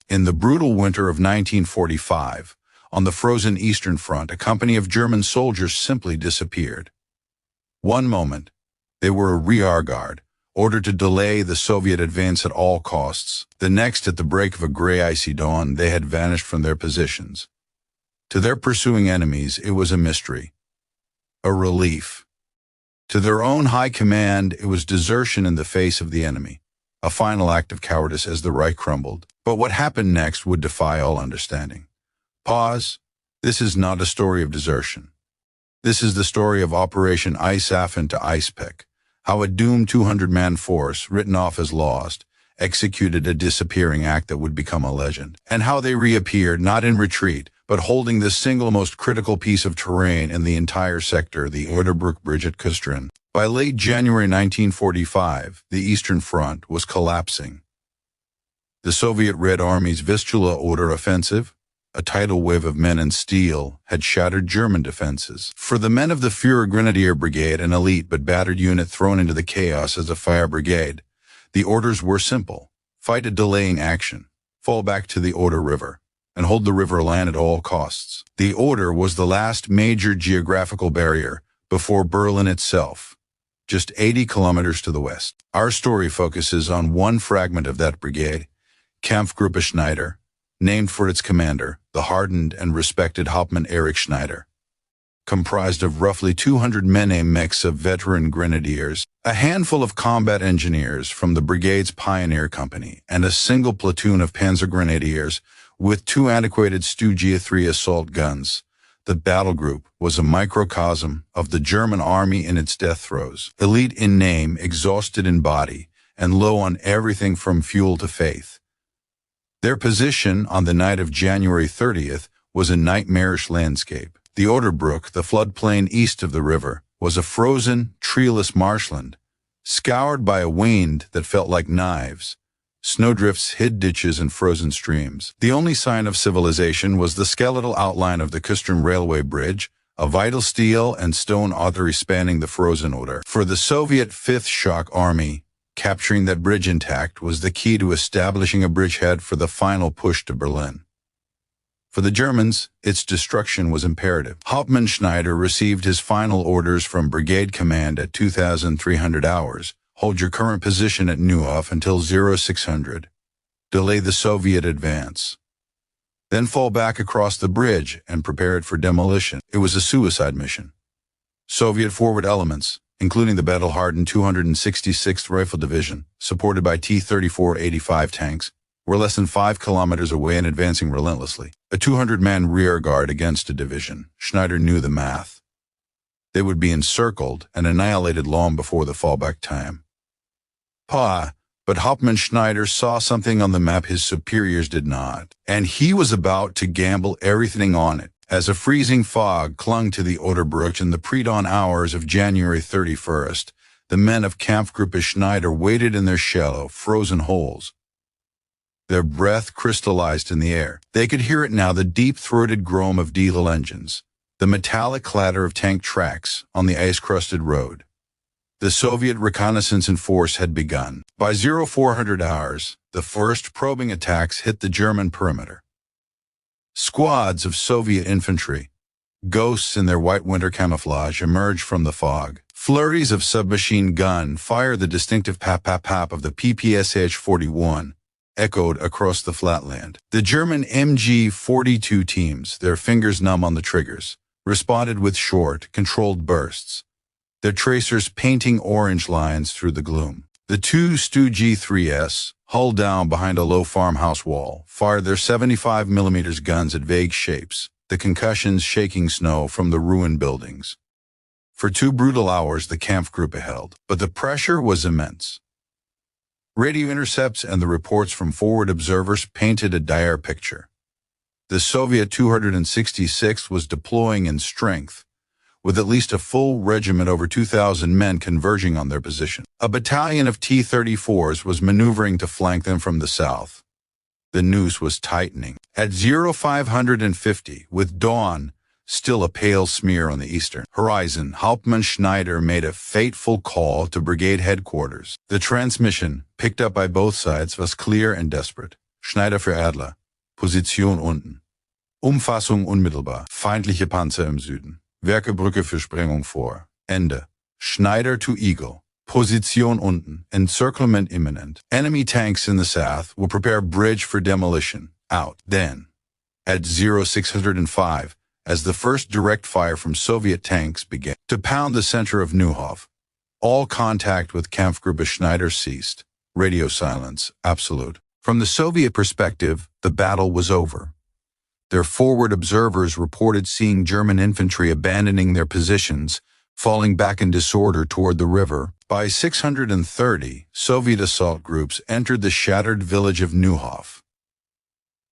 In the brutal winter of 1945, on the frozen Eastern Front, a company of German soldiers simply disappeared. One moment, they were a rear guard, ordered to delay the Soviet advance at all costs. The next, at the break of a gray icy dawn, they had vanished from their positions. To their pursuing enemies, it was a mystery, a relief. To their own high command, it was desertion in the face of the enemy, a final act of cowardice as the Reich crumbled. But what happened next would defy all understanding. Pause. This is not a story of desertion. This is the story of Operation Eisaffen to Eispec, how a doomed 200-man force, written off as lost, executed a disappearing act that would become a legend, and how they reappeared not in retreat, but holding the single most critical piece of terrain in the entire sector, the Oderbruch Bridge at Kustrin. By late January 1945, the Eastern Front was collapsing. The Soviet Red Army's Vistula Oder offensive, a tidal wave of men and steel, had shattered German defenses. For the men of the Führer Grenadier Brigade, an elite but battered unit thrown into the chaos as a fire brigade, the orders were simple: fight a delaying action, fall back to the Oder River, and hold the river line at all costs. The Oder was the last major geographical barrier before Berlin itself, just 80 kilometers to the west. Our story focuses on one fragment of that brigade, Kampfgruppe Schneider, named for its commander, the hardened and respected Hauptmann Erich Schneider. Comprised of roughly 200 men, a mix of veteran grenadiers, a handful of combat engineers from the brigade's pioneer company, and a single platoon of panzer grenadiers with 2 antiquated WWII assault guns. The battle group was a microcosm of the German army in its death throes, elite in name, exhausted in body, and low on everything from fuel to faith. Their position on the night of January 30th was a nightmarish landscape. The Oderbruch, the floodplain east of the river, was a frozen, treeless marshland, scoured by a wind that felt like knives. Snowdrifts hid ditches and frozen streams. The only sign of civilization was the skeletal outline of the Kustrin Railway Bridge, a vital steel and stone artery spanning the frozen Oder. For the Soviet Fifth Shock Army, capturing that bridge intact was the key to establishing a bridgehead for the final push to Berlin. For the Germans, its destruction was imperative. Hauptmann Schneider received his final orders from Brigade Command at 2,300 hours. Hold your current position at Neuhof until 0600. Delay the Soviet advance. Then fall back across the bridge and prepare it for demolition. It was a suicide mission. Soviet forward elements, including the battle-hardened 266th Rifle Division, supported by T-34-85 tanks, were less than 5 kilometers away and advancing relentlessly. A 200-man rear guard against a division. Schneider knew the math. They would be encircled and annihilated long before the fallback time. But Hauptmann Schneider saw something on the map his superiors did not, and he was about to gamble everything on it. As a freezing fog clung to the Oderbruch in the pre-dawn hours of January 31st, the men of Kampfgruppe Schneider waited in their shallow, frozen holes. Their breath crystallized in the air. They could hear it now, the deep-throated groan of diesel engines, the metallic clatter of tank tracks on the ice-crusted road. The Soviet reconnaissance in force had begun. By 0400 hours, the first probing attacks hit the German perimeter. Squads of Soviet infantry, ghosts in their white winter camouflage, emerged from the fog. Flurries of submachine gun fire, the distinctive pap-pap-pap of the PPSH-41, echoed across the flatland. The German MG-42 teams, their fingers numb on the triggers, responded with short, controlled bursts, their tracers painting orange lines through the gloom. The 2 Stu-G3S, hull down behind a low farmhouse wall, fired their 75mm guns at vague shapes, the concussions shaking snow from the ruined buildings. For 2 brutal hours the Kampfgruppe held, but the pressure was immense. Radio intercepts and the reports from forward observers painted a dire picture. The Soviet 266th was deploying in strength, with at least a full regiment, over 2,000 men, converging on their position. A battalion of T-34s was maneuvering to flank them from the south. The noose was tightening. At 0550, with dawn still a pale smear on the eastern horizon, Hauptmann Schneider made a fateful call to brigade headquarters. The transmission, picked up by both sides, was clear and desperate. Schneider für Adler. Position unten. Umfassung unmittelbar. Feindliche Panzer im Süden. Werkebrücke für Sprengung vor. Ende. Schneider to Eagle. Position unten. Encirclement imminent. Enemy tanks in the south will prepare bridge for demolition. Out. Then. At 0605, as the first direct fire from Soviet tanks began to pound the center of Neuhof, all contact with Kampfgruppe Schneider ceased. Radio silence. Absolute. From the Soviet perspective, the battle was over. Their forward observers reported seeing German infantry abandoning their positions, falling back in disorder toward the river. By 630, Soviet assault groups entered the shattered village of Neuhof.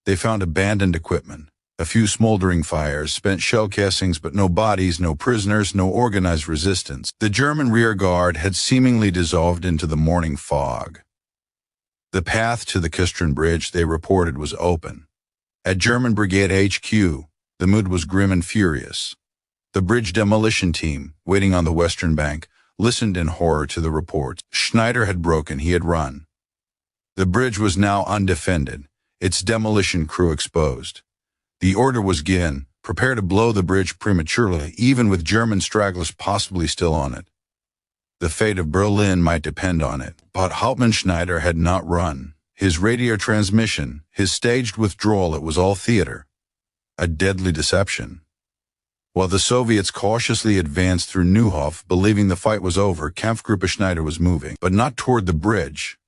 They found abandoned equipment, a few smoldering fires, spent shell casings, but no bodies, no prisoners, no organized resistance. The German rear guard had seemingly dissolved into the morning fog. The path to the Kistrin Bridge, they reported, was open. At German Brigade HQ, the mood was grim and furious. The bridge demolition team, waiting on the western bank, listened in horror to the reports. Schneider had broken, he had run. The bridge was now undefended, its demolition crew exposed. The order was given, prepare to blow the bridge prematurely, even with German stragglers possibly still on it. The fate of Berlin might depend on it, but Hauptmann Schneider had not run. His radio transmission, his staged withdrawal, it was all theater. A deadly deception. While the Soviets cautiously advanced through Neuhof, believing the fight was over, Kampfgruppe Schneider was moving, but not toward the bridge.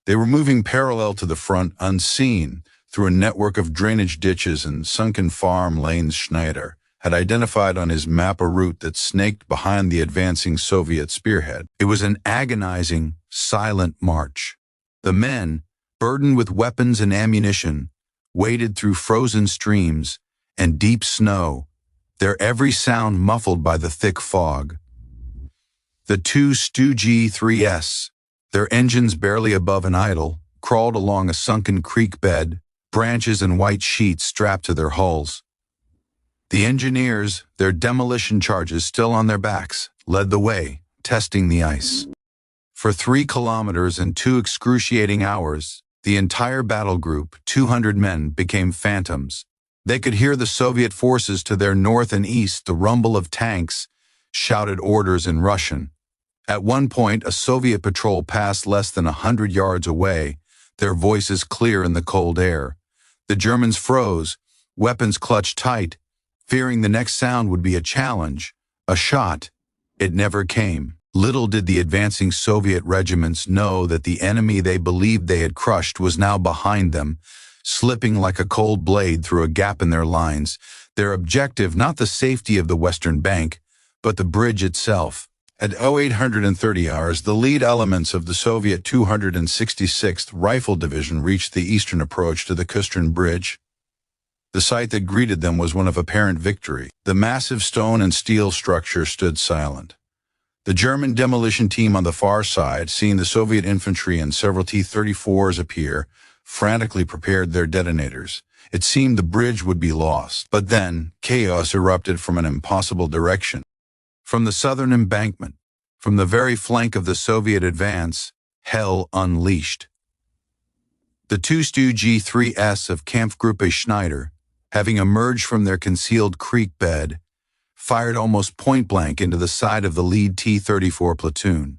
They were moving parallel to the front, unseen, through a network of drainage ditches and sunken farm lanes. Schneider had identified on his map a route that snaked behind the advancing Soviet spearhead. It was an agonizing, silent march. The men, burdened with weapons and ammunition, waded through frozen streams and deep snow, their every sound muffled by the thick fog. The two WWII, their engines barely above an idle, crawled along a sunken creek bed, branches and white sheets strapped to their hulls. The engineers, their demolition charges still on their backs, led the way, testing the ice. For 3 kilometers and 2 excruciating hours, the entire battle group, 200 men, became phantoms. They could hear the Soviet forces to their north and east, the rumble of tanks, shouted orders in Russian. At one point, a Soviet patrol passed less than 100 yards away, their voices clear in the cold air. The Germans froze, weapons clutched tight, fearing the next sound would be a challenge, a shot. It never came. Little did the advancing Soviet regiments know that the enemy they believed they had crushed was now behind them, slipping like a cold blade through a gap in their lines, their objective not the safety of the western bank, but the bridge itself. At 0830 hours, the lead elements of the Soviet 266th Rifle Division reached the eastern approach to the Kistrin Bridge. The sight that greeted them was one of apparent victory. The massive stone and steel structure stood silent. The German demolition team on the far side, seeing the Soviet infantry and several T-34s appear, frantically prepared their detonators. It seemed the bridge would be lost. But then, chaos erupted from an impossible direction. From the southern embankment, from the very flank of the Soviet advance, hell unleashed. The two WWII of Kampfgruppe Schneider, having emerged from their concealed creek bed, fired almost point-blank into the side of the lead T-34 platoon.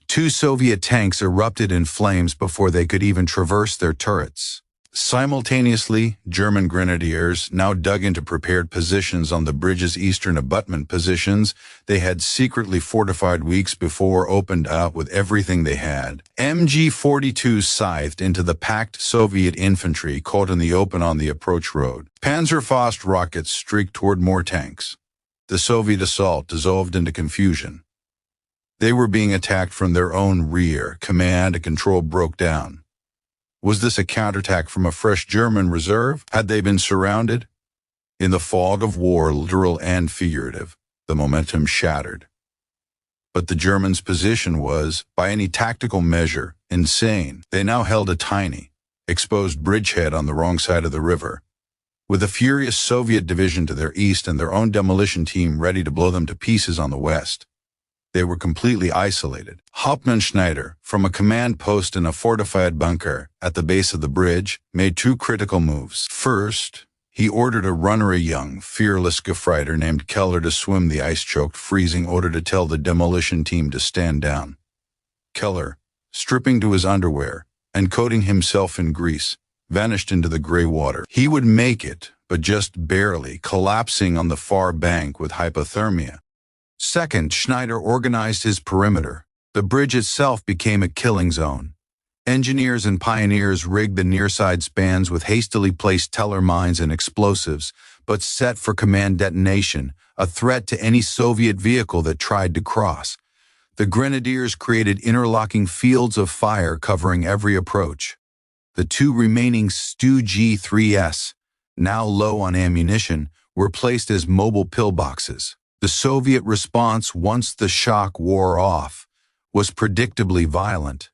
2 Soviet tanks erupted in flames before they could even traverse their turrets. Simultaneously, German grenadiers now dug into prepared positions on the bridge's eastern abutment positions they had secretly fortified weeks before, opened out with everything they had. MG-42s scythed into the packed Soviet infantry caught in the open on the approach road. Panzerfaust rockets streaked toward more tanks. The Soviet assault dissolved into confusion. They were being attacked from their own rear. Command and control broke down. Was this a counterattack from a fresh German reserve? Had they been surrounded? In the fog of war, literal and figurative, the momentum shattered. But the Germans' position was, by any tactical measure, insane. They now held a tiny, exposed bridgehead on the wrong side of the river, with a furious Soviet division to their east and their own demolition team ready to blow them to pieces on the west. They were completely isolated. Hauptmann Schneider, from a command post in a fortified bunker at the base of the bridge, made two critical moves. First, he ordered a runner, a young, fearless Gefreiter named Keller, to swim the ice-choked, freezing Oder to tell the demolition team to stand down. Keller, stripping to his underwear and coating himself in grease, vanished into the gray water. He would make it, but just barely, collapsing on the far bank with hypothermia. Second, Schneider organized his perimeter. The bridge itself became a killing zone. Engineers and pioneers rigged the nearside spans with hastily placed teller mines and explosives, but set for command detonation, a threat to any Soviet vehicle that tried to cross. The grenadiers created interlocking fields of fire covering every approach. The two remaining Stu-G3S, now low on ammunition, were placed as mobile pillboxes. The Soviet response, once the shock wore off, was predictably violent.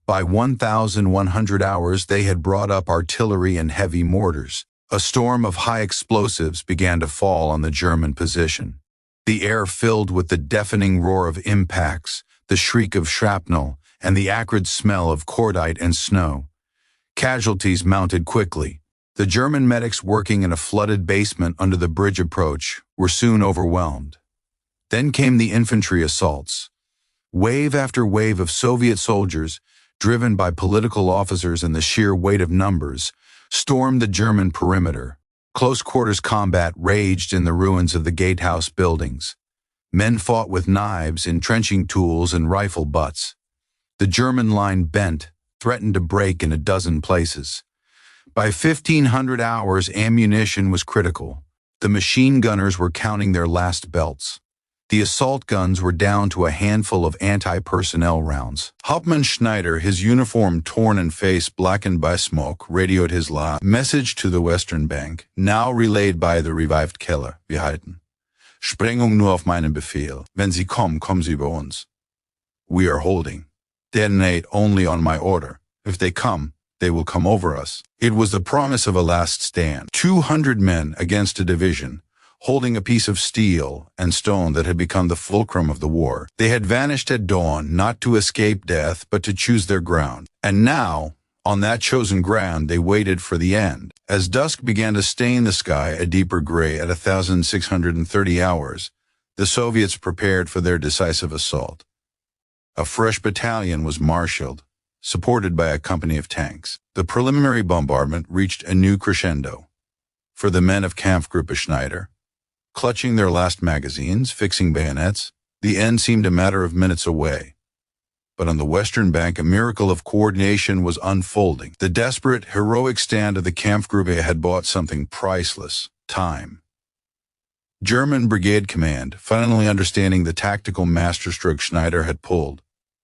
By 1,100 hours, they had brought up artillery and heavy mortars. A storm of high explosives began to fall on the German position. The air filled with the deafening roar of impacts, the shriek of shrapnel, and the acrid smell of cordite and snow. Casualties mounted quickly. The German medics working in a flooded basement under the bridge approach were soon overwhelmed. Then came the infantry assaults. Wave after wave of Soviet soldiers, driven by political officers and the sheer weight of numbers, stormed the German perimeter. Close-quarters combat raged in the ruins of the gatehouse buildings. Men fought with knives, entrenching tools, and rifle butts. The German line bent, threatened to break in a dozen places. By 1,500 hours, ammunition was critical. The machine gunners were counting their last belts. The assault guns were down to a handful of anti-personnel rounds. Hauptmann Schneider, his uniform torn and face blackened by smoke, radioed his last message to the Western Bank, now relayed by the revived Keller. Wir halten. Sprengung nur auf meinen Befehl. Wenn sie kommen, kommen sie bei uns. We are holding. Detonate only on my order. If they come, they will come over us. It was the promise of a last stand. 200 men against a division, holding a piece of steel and stone that had become the fulcrum of the war. They had vanished at dawn, not to escape death, but to choose their ground. And now, on that chosen ground, they waited for the end. As dusk began to stain the sky a deeper gray at 1,630 hours, the Soviets prepared for their decisive assault. A fresh battalion was marshaled, supported by a company of tanks. The preliminary bombardment reached a new crescendo. For the men of Kampfgruppe Schneider, clutching their last magazines, fixing bayonets, the end seemed a matter of minutes away. But on the Western Bank, a miracle of coordination was unfolding. The desperate, heroic stand of the Kampfgruppe had bought something priceless: time. German Brigade Command, finally understanding the tactical masterstroke Schneider had pulled,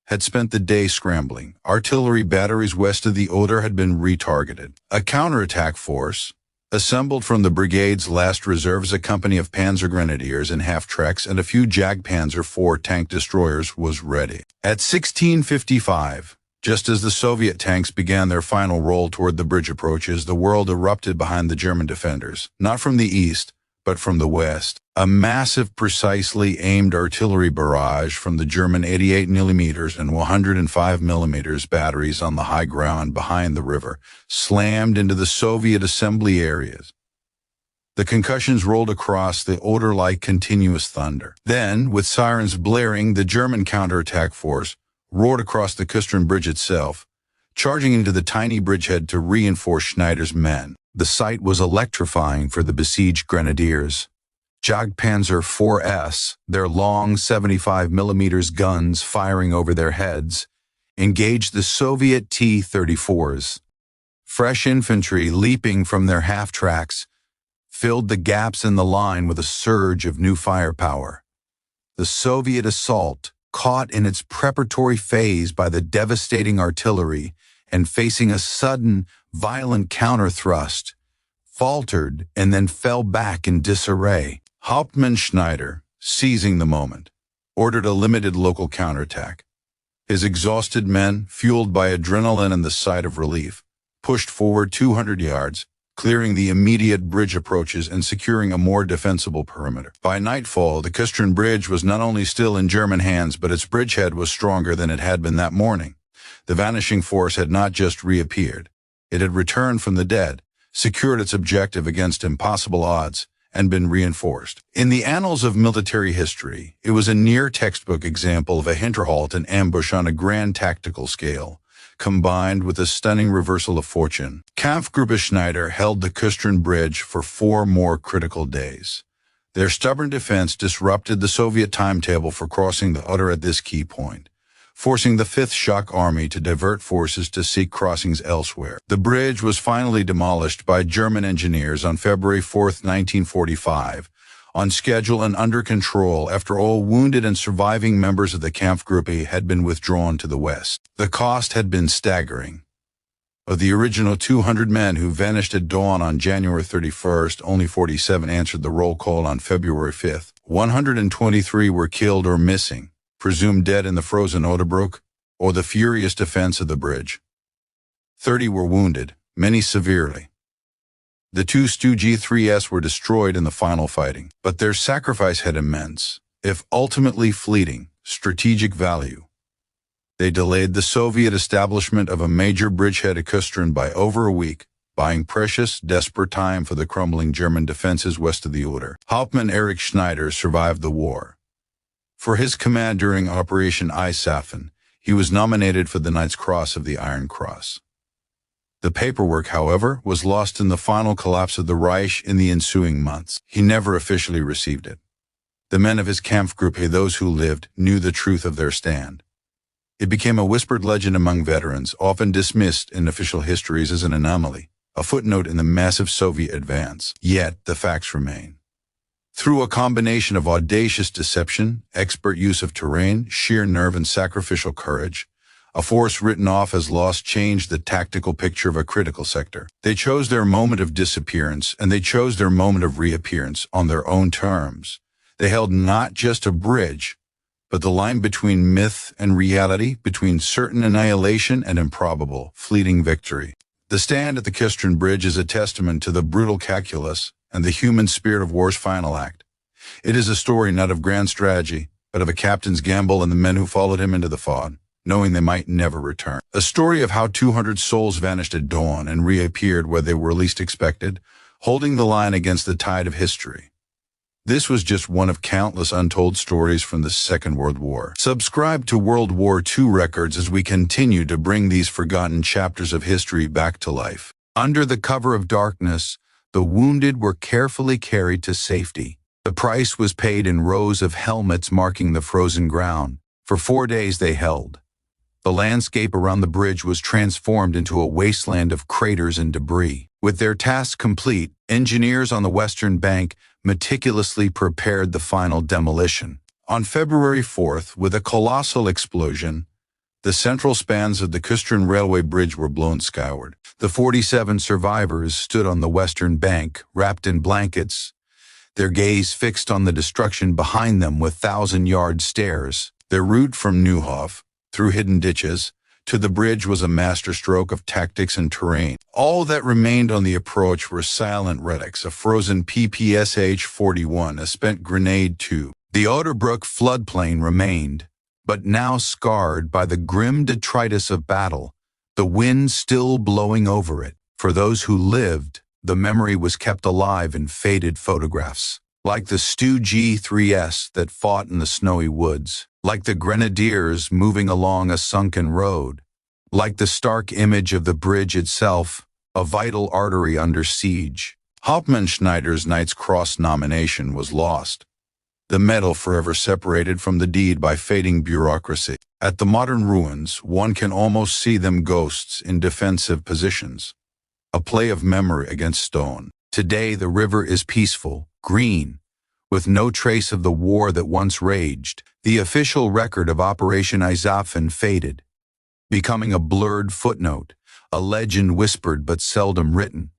had spent the day scrambling. Artillery batteries west of the Oder had been retargeted. A counterattack force, assembled from the brigade's last reserves, a company of Panzer Grenadiers and half-treks and a few Jagdpanzer IV tank destroyers, was ready. At 16:55, just as the Soviet tanks began their final roll toward the bridge approaches, the world erupted behind the German defenders, not from the east, but from the west. A massive, precisely aimed artillery barrage from the German 88mm and 105mm batteries on the high ground behind the river slammed into the Soviet assembly areas. The concussions rolled across the Oder like continuous thunder. Then, with sirens blaring, the German counterattack force roared across the Küstrin Bridge itself, charging into the tiny bridgehead to reinforce Schneider's men. The sight was electrifying for the besieged grenadiers. Jagdpanzer IVs, their long 75mm guns firing over their heads, engaged the Soviet T-34s. Fresh infantry leaping from their half-tracks filled the gaps in the line with a surge of new firepower. The Soviet assault, caught in its preparatory phase by the devastating artillery and facing a sudden, violent counter-thrust, faltered and then fell back in disarray. Hauptmann Schneider, seizing the moment, ordered a limited local counterattack. His exhausted men, fueled by adrenaline and the sight of relief, pushed forward 200 yards, clearing the immediate bridge approaches and securing a more defensible perimeter. By nightfall, the Küstrin Bridge was not only still in German hands, but its bridgehead was stronger than it had been that morning. The vanishing force had not just reappeared. It had returned from the dead, secured its objective against impossible odds, and been reinforced. In the annals of military history, it was a near-textbook example of a Hinterhalt and ambush on a grand tactical scale, combined with a stunning reversal of fortune. Kampfgruppe Schneider held the Küstrin Bridge for 4 more critical days. Their stubborn defense disrupted the Soviet timetable for crossing the Oder at this key point, forcing the 5th Shock Army to divert forces to seek crossings elsewhere. The bridge was finally demolished by German engineers on February 4, 1945, on schedule and under control after all wounded and surviving members of the Kampfgruppe had been withdrawn to the west. The cost had been staggering. Of the original 200 men who vanished at dawn on January 31st, only 47 answered the roll call on February 5th. 123 were killed or missing, presumed dead in the frozen Oderbruch or the furious defense of the bridge. 30 were wounded, many severely. The 2 WWIIs were destroyed in the final fighting, but their sacrifice had immense, if ultimately fleeting, strategic value. They delayed the Soviet establishment of a major bridgehead at Küstrin by over a week, buying precious, desperate time for the crumbling German defenses west of the Oder. Hauptmann Erich Schneider survived the war. For his command during Operation Eisaffen, he was nominated for the Knight's Cross of the Iron Cross. The paperwork, however, was lost in the final collapse of the Reich in the ensuing months. He never officially received it. The men of his Kampfgruppe, those who lived, knew the truth of their stand. It became a whispered legend among veterans, often dismissed in official histories as an anomaly, a footnote in the massive Soviet advance. Yet the facts remain. Through a combination of audacious deception, expert use of terrain, sheer nerve, and sacrificial courage, a force written off as lost changed the tactical picture of a critical sector. They chose their moment of disappearance, and they chose their moment of reappearance on their own terms. They held not just a bridge, but the line between myth and reality, between certain annihilation and improbable, fleeting victory. The stand at the Küstrin Bridge is a testament to the brutal calculus and the human spirit of war's final act. It is a story not of grand strategy, but of a captain's gamble and the men who followed him into the fog, knowing they might never return. A story of how 200 souls vanished at dawn and reappeared where they were least expected, holding the line against the tide of history. This was just one of countless untold stories from the Second World War. Subscribe to World War II Records as we continue to bring these forgotten chapters of history back to life. Under the cover of darkness, the wounded were carefully carried to safety. The price was paid in rows of helmets marking the frozen ground. For 4 days they held. The landscape around the bridge was transformed into a wasteland of craters and debris. With their task complete, engineers on the western bank meticulously prepared the final demolition. On February 4th, with a colossal explosion, the central spans of the Küstrin railway bridge were blown skyward. The 47 survivors stood on the western bank, wrapped in blankets, their gaze fixed on the destruction behind them with 1,000-yard stares. Their route from Neuhof, through hidden ditches, to the bridge was a masterstroke of tactics and terrain. All that remained on the approach were silent relics, a frozen PPSH-41, a spent grenade tube. The Oderbruch floodplain remained, but now scarred by the grim detritus of battle, the wind still blowing over it. For those who lived, the memory was kept alive in faded photographs, like the WWIIs that fought in the snowy woods, like the grenadiers moving along a sunken road, like the stark image of the bridge itself, a vital artery under siege. Hauptmann Schneider's Knight's Cross nomination was lost, the medal forever separated from the deed by fading bureaucracy. At the modern ruins, one can almost see them ghosts in defensive positions, a play of memory against stone. Today the river is peaceful, green, with no trace of the war that once raged. The official record of Operation Eisaffen faded, becoming a blurred footnote, a legend whispered but seldom written.